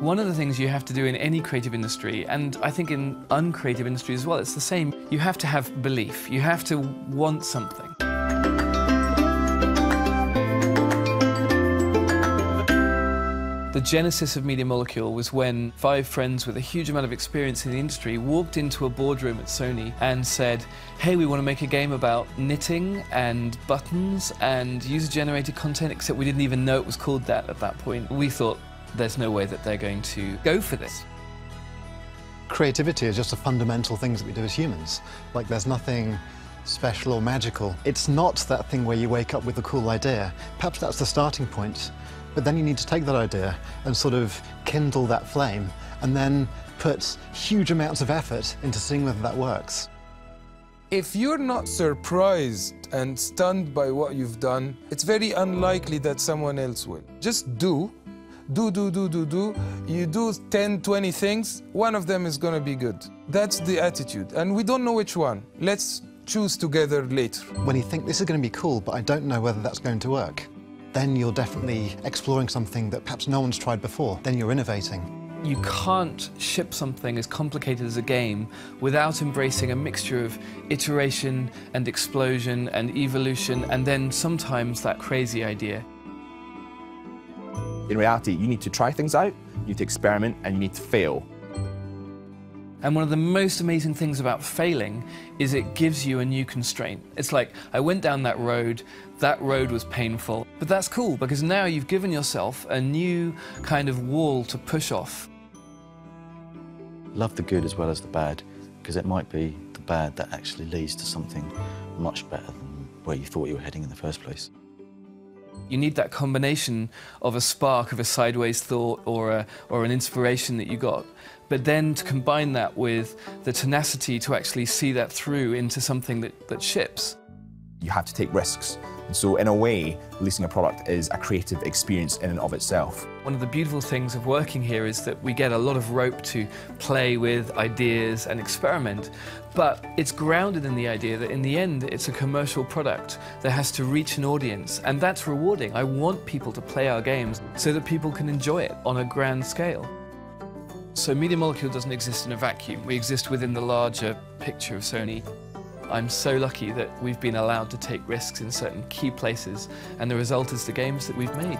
One of the things you have to do in any creative industry, and I think in uncreative industry as well, it's the same. You have to have belief. You have to want something. The genesis of Media Molecule was when 5 friends with a huge amount of experience in the industry walked into a boardroom at Sony and said, hey, we want to make a game about knitting and buttons and user-generated content, except we didn't even know it was called that at that point. We thought, there's no way that they're going to go for this. Creativity is just a fundamental thing that we do as humans. Like, there's nothing special or magical. It's not that thing where you wake up with a cool idea. Perhaps that's the starting point. But then you need to take that idea and sort of kindle that flame and then put huge amounts of effort into seeing whether that works. If you're not surprised and stunned by what you've done, it's very unlikely that someone else will. Just do. You do 10, 20 things, one of them is gonna be good. That's the attitude, and we don't know which one. Let's choose together later. When you think this is gonna be cool, but I don't know whether that's going to work, then you're definitely exploring something that perhaps no one's tried before. Then you're innovating. You can't ship something as complicated as a game without embracing a mixture of iteration and explosion and evolution, and then sometimes that crazy idea. In reality, you need to try things out, you need to experiment, and you need to fail. And one of the most amazing things about failing is it gives you a new constraint. It's like, I went down that road was painful, but that's cool because now you've given yourself a new kind of wall to push off. Love the good as well as the bad, because it might be the bad that actually leads to something much better than where you thought you were heading in the first place. You need that combination of a spark of a sideways thought or an inspiration that you got, but then to combine that with the tenacity to actually see that through into something that ships. You have to take risks. And so in a way, releasing a product is a creative experience in and of itself. One of the beautiful things of working here is that we get a lot of rope to play with ideas and experiment, but it's grounded in the idea that in the end it's a commercial product that has to reach an audience, and that's rewarding. I want people to play our games so that people can enjoy it on a grand scale. So Media Molecule doesn't exist in a vacuum. We exist within the larger picture of Sony. I'm so lucky that we've been allowed to take risks in certain key places, and the result is the games that we've made.